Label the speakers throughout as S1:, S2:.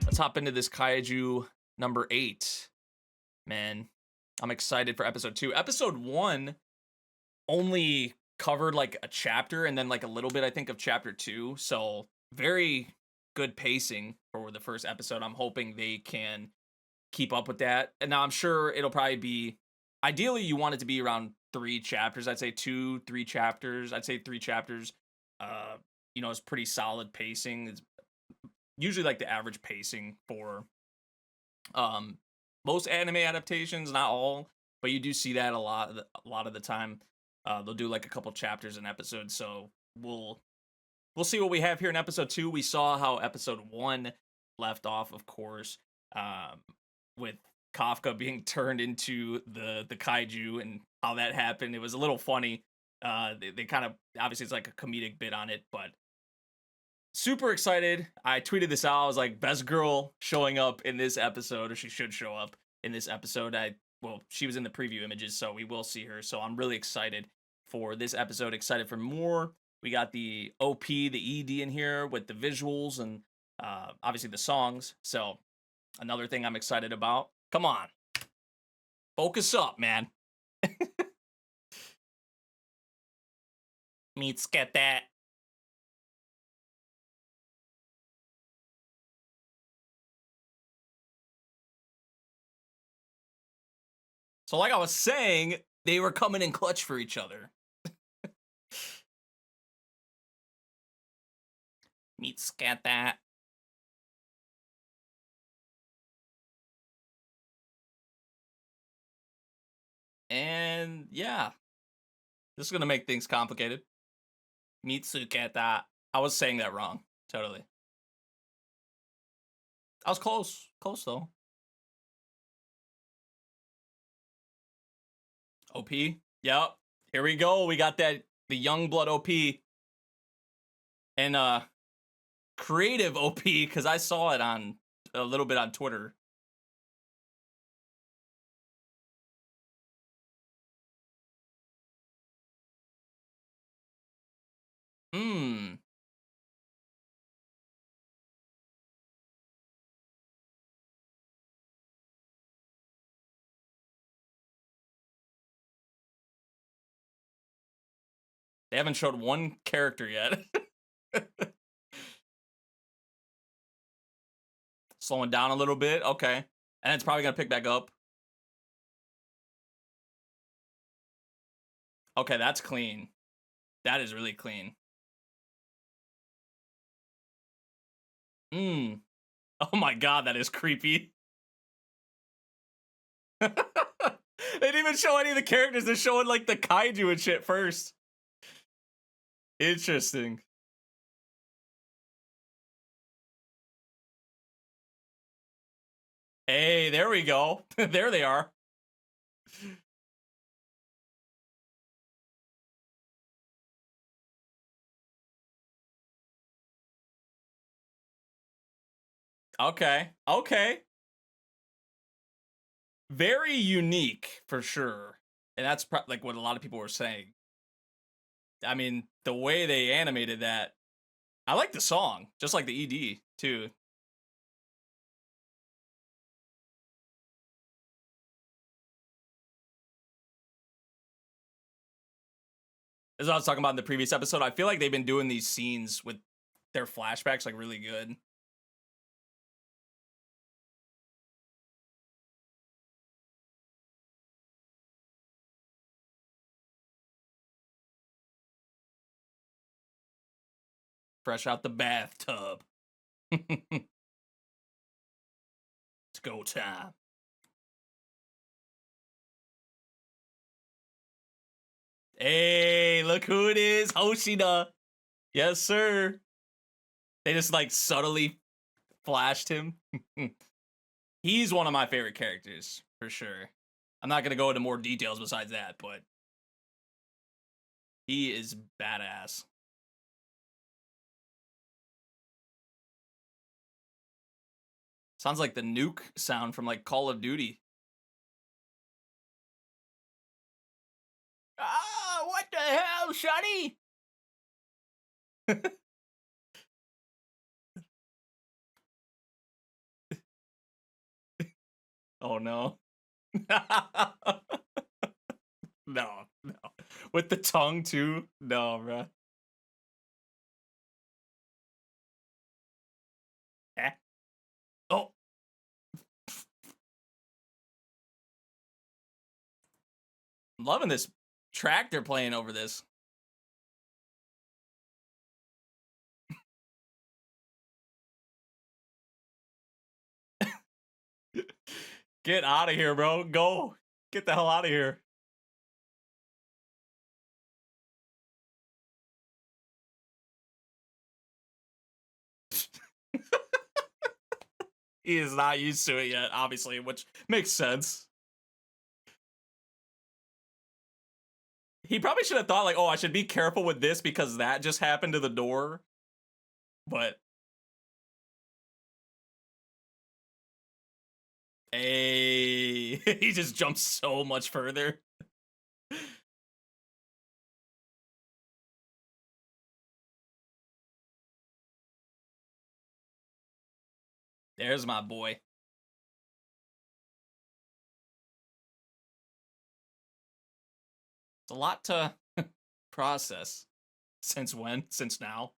S1: Let's hop into this Kaiju number 8. Man, I'm excited for episode 2. Episode 1 only covered like a chapter and then like a little bit, I think, of chapter 2. So, very good pacing for the first episode. I'm hoping they can keep up with that. And now I'm sure it'll probably be ideally you want it to be around 3 chapters. I'd say 2, 3 chapters. I'd say 3 chapters. Uh, it's pretty solid pacing. It's usually like the average pacing for um most anime adaptations, not all, but you do see that a lot of the time. They'll do like a couple chapters an episode, so we'll see what we have here in episode 2. We saw how episode 1 left off, of course, um with Kafka being turned into the kaiju and how that happened. It was a little funny. They kind of, obviously it's like a comedic bit on it, but super excited. I tweeted this out. I was like, best girl showing up in this episode, or she should show up in this episode. Well, she was in the preview images, so we will see her. So I'm really excited for this episode. Excited for more. We got the OP, the ED in here with the visuals and obviously the songs. So another thing I'm excited about. Come on, focus up, man. Meets get that. So, like I was saying, they were coming in clutch for each other. Meet scat that. And yeah, this is gonna make things complicated. Mitsuketa. I was saying that wrong. Totally. I was close. Close though. OP. Yep. Here we go. We got the young blood OP. And creative OP, because I saw it on a little bit on Twitter. Hmm. They haven't showed one character yet. Slowing down a little bit. Okay. And it's probably gonna pick back up. Okay, that's clean. That is really clean. Hmm. Oh my god, that is creepy. They didn't even show any of the characters. They're showing like the kaiju and shit first. Interesting. Hey, there we go. There they are. Okay. Okay. Very unique for sure. And that's like what a lot of people were saying. I mean, the way they animated that, I like the song, just like the ED too. As I was talking about in the previous episode, I feel like they've been doing these scenes with their flashbacks like really good. Fresh out the bathtub. It's go time. Hey, look who it is. Hoshida. Yes, sir. They just like subtly flashed him. He's one of my favorite characters, for sure. I'm not going to go into more details besides that, but he is badass. Sounds like the nuke sound from like Call of Duty. Ah, what the hell, Shotty? Oh no. No, no. With the tongue too? No, bruh. Eh. Oh, I'm loving this track they're playing over this. Get out of here, bro. Go. Get the hell out of here. He is not used to it yet, obviously, which makes sense. He probably should have thought, like, oh, I should be careful with this because that just happened to the door. But, hey, he just jumps so much further. There's my boy. It's a lot to process. Since when? Since now?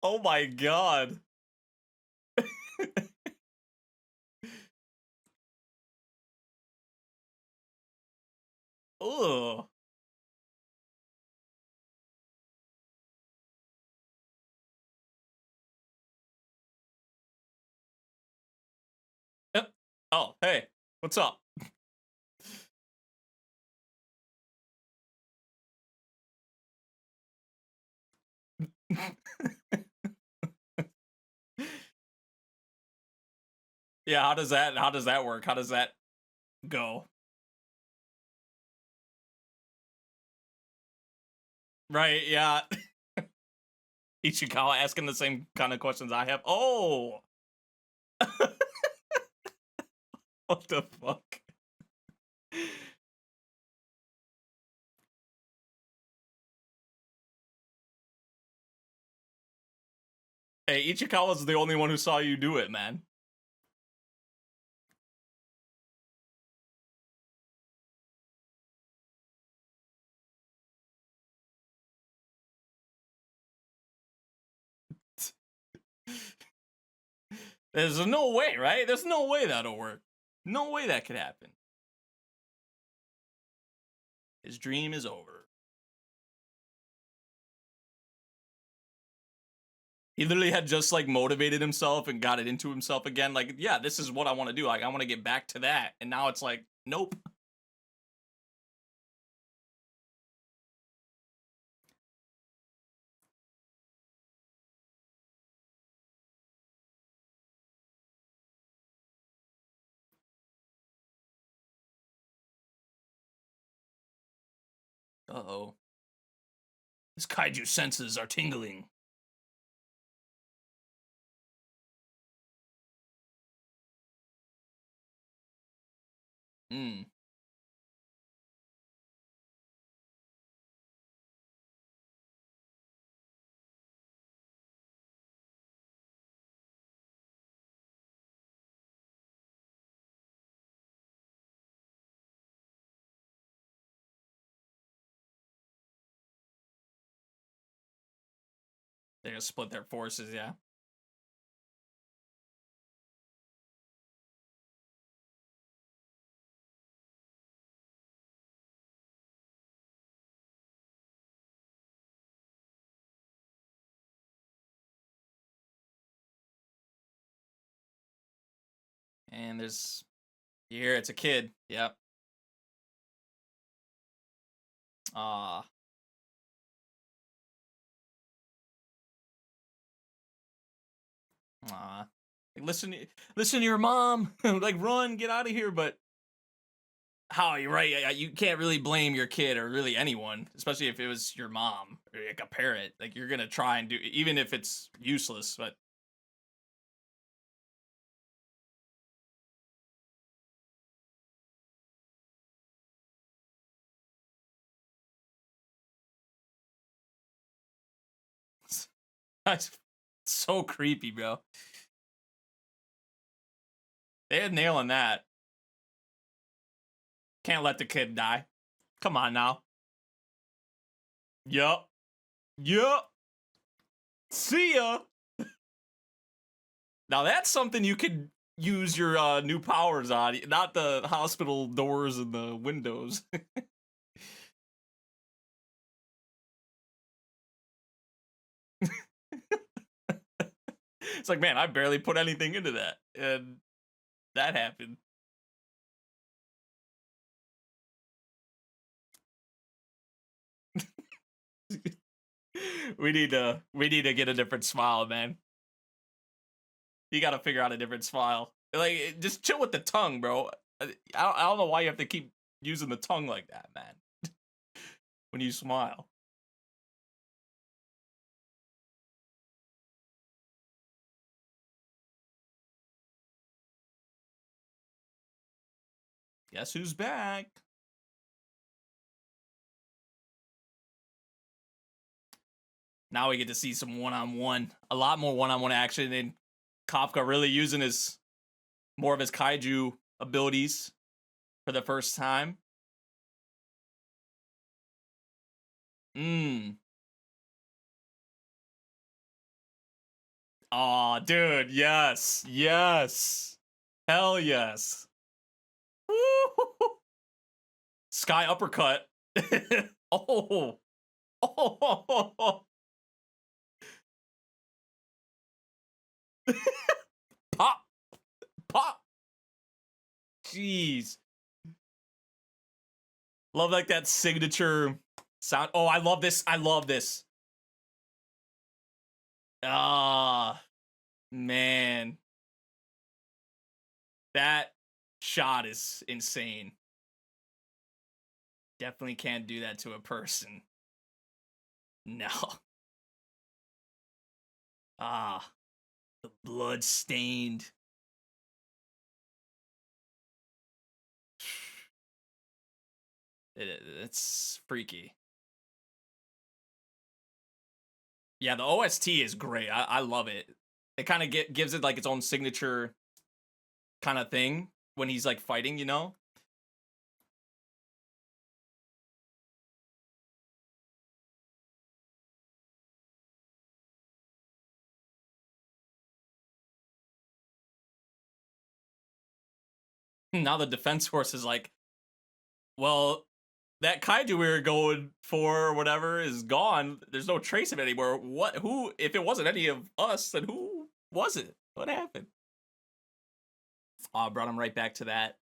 S1: Oh my god. Ugh. Yep. Oh, hey, what's up? Yeah, how does that work? How does that go? Right, yeah. Ichikawa asking the same kind of questions I have. Oh, what the fuck? Hey, Ichikawa's the only one who saw you do it, man. There's no way, right? There's no way that'll work. No way that could happen. His dream is over. He literally had just like motivated himself and got it into himself again. Like, yeah, this is what I want to do. Like, I want to get back to that. And now it's like, nope. Uh-oh. His kaiju senses are tingling. Hmm. They're gonna split their forces, yeah. And there's here, it's a kid. Yep. Ah. Ah. Like, listen to your mom. Like, run, get out of here. But how you're right. You can't really blame your kid or really anyone, especially if it was your mom or like a parent. Like, you're gonna try and do, even if it's useless. But That's so creepy, bro. They're nailing that. Can't let the kid die. Come on now. Yup. Yup. See ya. Now that's something you could use your new powers on, not the hospital doors and the windows. It's like, man, I barely put anything into that, and that happened. We need to get a different smile, man. You got to figure out a different smile. Like, just chill with the tongue, bro. I don't know why you have to keep using the tongue like that, man. When you smile. Guess who's back? Now we get to see some one-on-one, a lot more one-on-one action, and Kafka really using his more of his kaiju abilities for the first time. Mmm. Aw, dude, yes. Yes. Hell yes. Woo! Sky uppercut. Oh. Oh. Pop. Pop. Jeez. Love like that signature sound. Oh, I love this. I love this. Ah, man. That shot is insane. Definitely can't do that to a person. No. Ah, the blood stained. It's freaky. Yeah, the OST is great. I love it. It kind of gives it like its own signature kind of thing when he's like fighting, you know? Now the defense force is like, well, that kaiju we were going for or whatever is gone. There's no trace of it anymore. What? Who? If it wasn't any of us, then who was it? What happened? Oh, brought him right back to that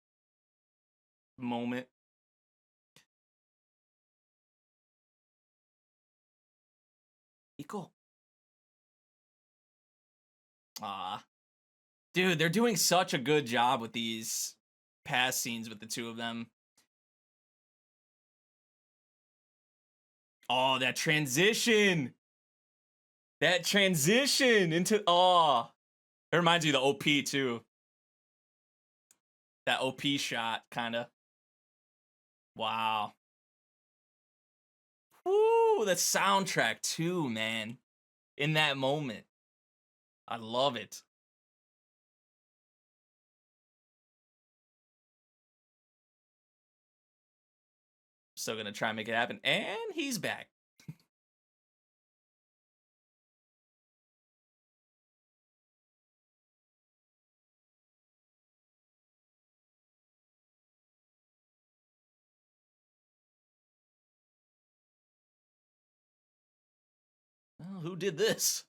S1: moment. Equal. Ah, dude, they're doing such a good job with these past scenes with the two of them. Oh, that transition. That transition into it reminds you of the OP too. That OP shot, kind of. Wow. Woo, the soundtrack too, man. In that moment, I love it. Still gonna try and make it happen, and he's back. Oh, who did this?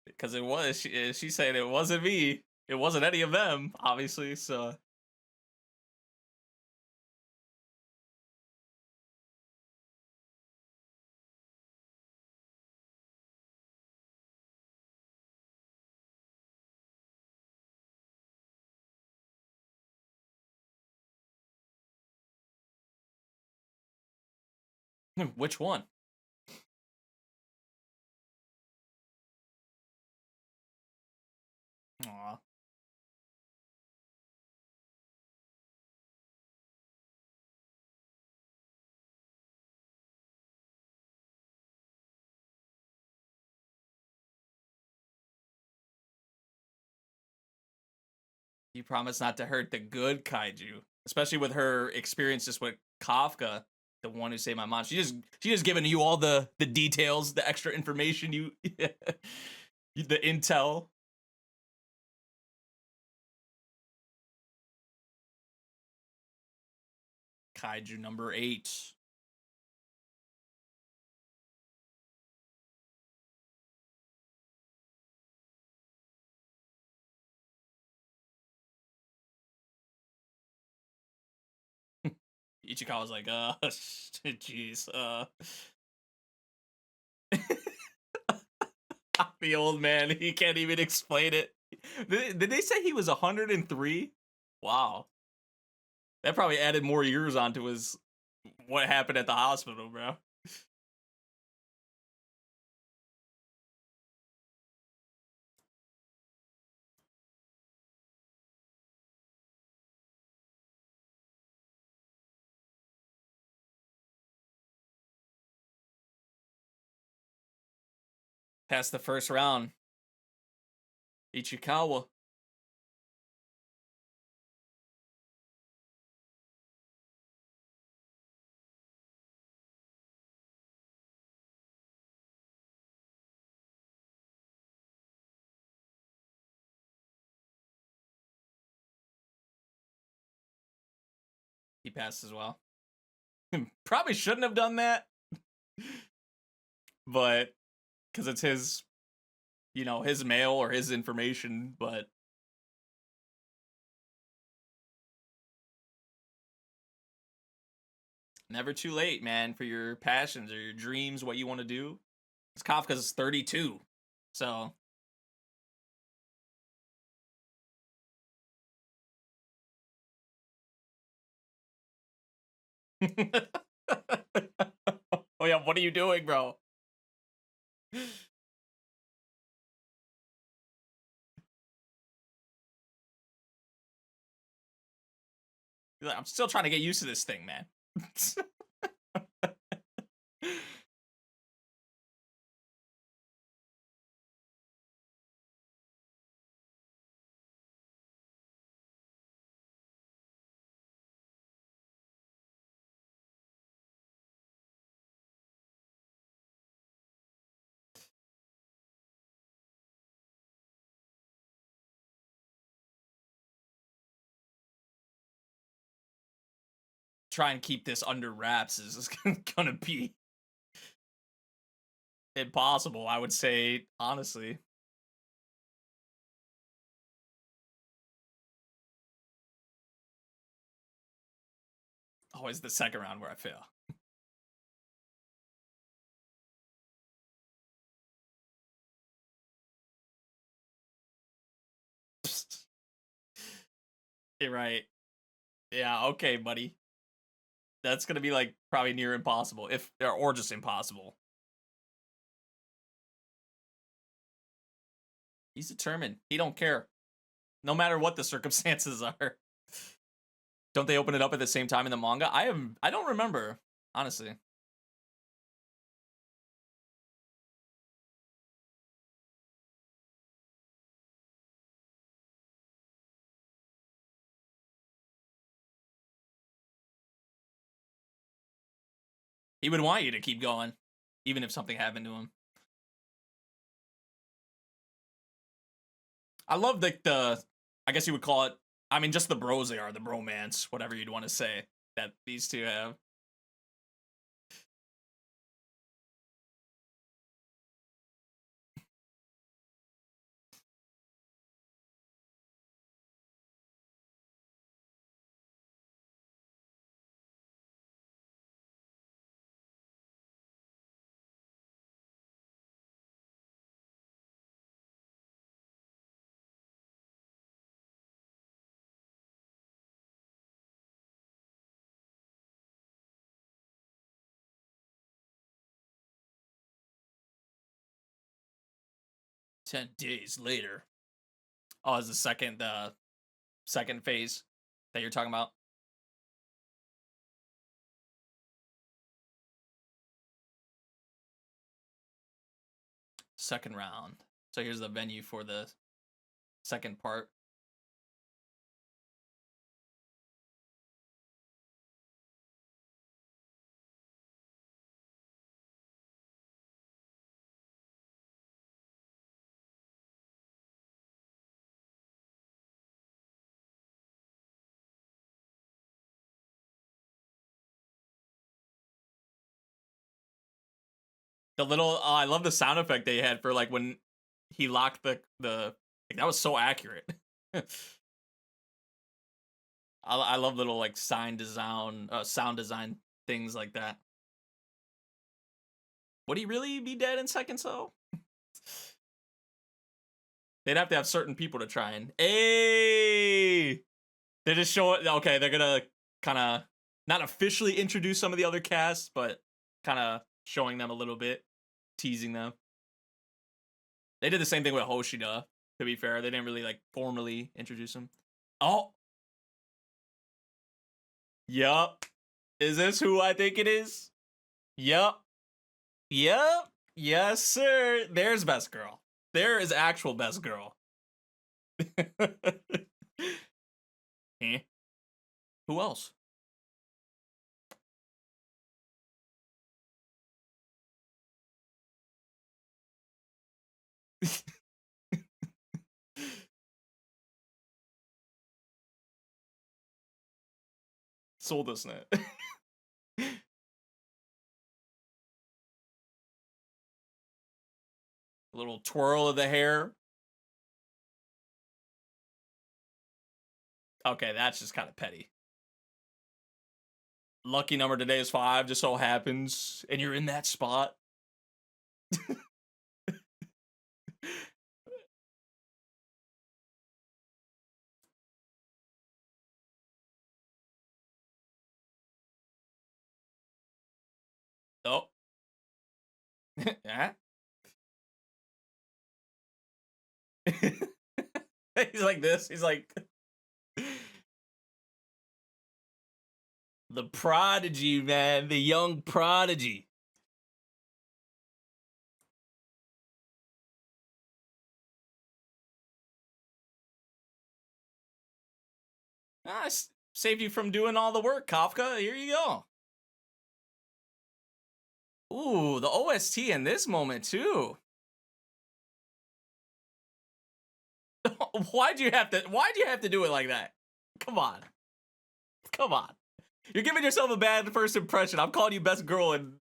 S1: Because it was she said it wasn't me. It wasn't any of them, obviously. So which one? Aw. You promise not to hurt the good kaiju, especially with her experience just with Kafka, the one who saved my mom. She just giving you all the details, the extra information you, the intel. Kaiju number 8. Ichikawa's like, jeez, the old man, he can't even explain it. Did they say he was 103? Wow. That probably added more years onto his what happened at the hospital, bro. Past the first round. Ichikawa. He passed as well. Probably shouldn't have done that, but because it's his, his mail or his information, but never too late, man, for your passions or your dreams, what you want to do. Because Kafka's 32, so. Oh yeah, what are you doing, bro? I'm still trying to get used to this thing, man. 'Try and keep this under wraps is gonna be impossible, I would say, honestly. Always the second round where I fail. You're right. Yeah, okay, buddy. That's gonna be like probably near impossible, if or just impossible. He's determined. He don't care, no matter what the circumstances are. Don't they open it up at the same time in the manga? I don't remember, honestly. He would want you to keep going, even if something happened to him. I love the I guess you would call it. I mean, just the bros they are, the bromance, whatever you'd want to say that these two have. 10 days later. Oh, is the second phase that you're talking about? Second round. So here's the venue for the second part. The little I love the sound effect they had for like when he locked the like, that was so accurate. I love little like sound design things like that. Would he really be dead in seconds though? They'd have to have certain people to try and they just show it. Okay, they're gonna kind of not officially introduce some of the other casts, but kind of showing them a little bit, teasing them. They did the same thing with Hoshida. To be fair, they didn't really like formally introduce him. Oh, yup. Is this who I think it is? Yup. Yup. Yes, sir. There's best girl. There is actual best girl. Eh? Who else? Sold us net. A little twirl of the hair. Okay, that's just kind of petty. Lucky number today is 5, just so happens, and you're in that spot. Oh. Yeah. He's like this. He's like the prodigy, man, the young prodigy. Ah, saved you from doing all the work, Kafka. Here you go. Ooh, the OST in this moment too. Why'd you have to do it like that? Come on. Come on. You're giving yourself a bad first impression. I'm calling you best girl and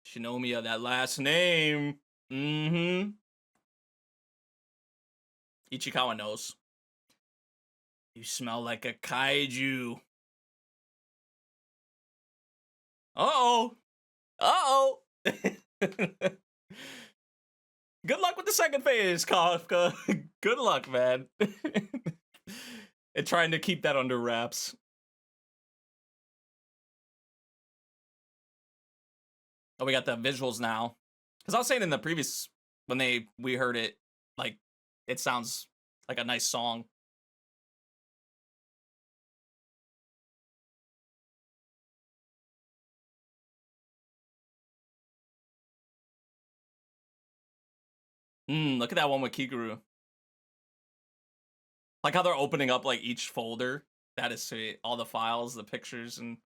S1: Shinomiya, that last name. Mm-hmm. Ichikawa knows. You smell like a kaiju. Uh-oh. Uh-oh. Good luck with the second phase, Kafka. Good luck, man. And trying to keep that under wraps. Oh, we got the visuals now. Because I was saying in the previous, when we heard it, like, it sounds like a nice song. Look at that one with Kikoru. Like how they're opening up like each folder. That is sweet. All the files, the pictures, and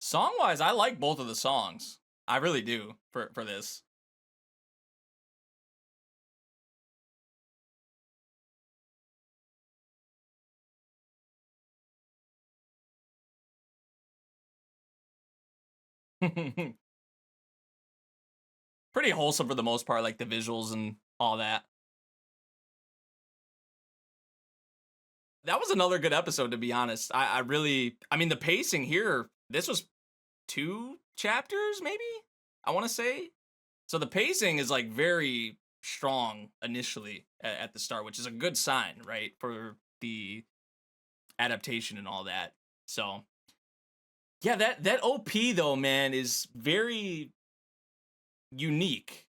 S1: song-wise, I like both of the songs. I really do for this. Pretty wholesome for the most part, like the visuals and all that. That was another good episode, to be honest. I mean, the pacing here, this was 2 chapters, maybe? I want to say. So the pacing is like very strong initially at the start, which is a good sign, right? For the adaptation and all that. So yeah, that OP though, man, is very unique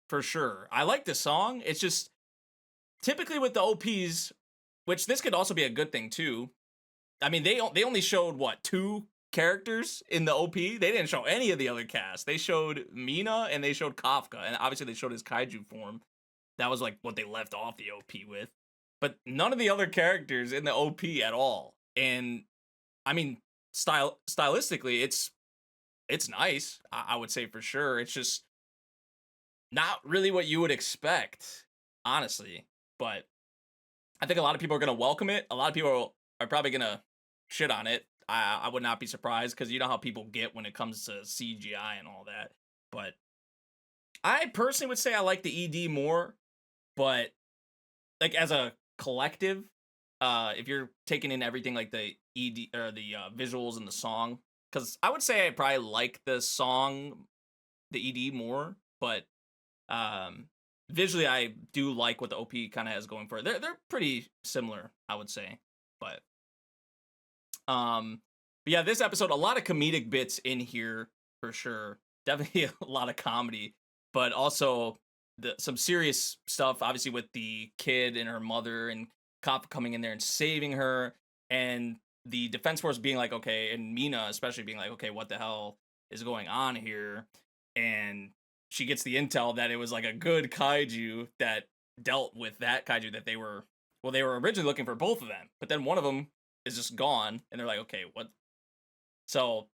S1: for sure. I like the song. It's just typically with the OPs, which this could also be a good thing too. I mean, they only showed what, 2 characters in the OP. They didn't show any of the other cast. They showed Mina and they showed Kafka, and obviously they showed his kaiju form. That was like what they left off the OP with. But none of the other characters in the OP at all. And I mean, stylistically, it's nice. I would say for sure. It's just not really what you would expect, honestly. But I think a lot of people are gonna welcome it. A lot of people are probably gonna shit on it. I would not be surprised because you know how people get when it comes to CGI and all that. But I personally would say I like the ED more, but like as a collective, if you're taking in everything like the ED or the visuals and the song, because I would say I probably like the song, the ED more, but visually I do like what the OP kind of has going for it. They're pretty similar, I would say, but but yeah, this episode, a lot of comedic bits in here for sure. Definitely a lot of comedy, but also some serious stuff. Obviously, with the kid and her mother, and cop coming in there and saving her, and the defense force being like, okay, and Mina especially being like, okay, what the hell is going on here? And she gets the intel that it was like a good kaiju that dealt with that kaiju that they were originally looking for both of them, but then one of them is just gone, and they're like, okay, what? So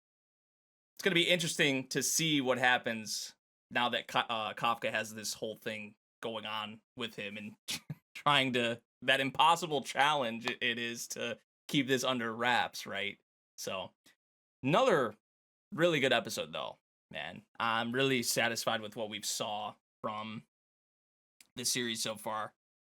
S1: it's gonna be interesting to see what happens now that Kafka has this whole thing going on with him and trying to that impossible challenge it is to keep this under wraps, right? So another really good episode though, man. I'm really satisfied with what we've saw from this series so far.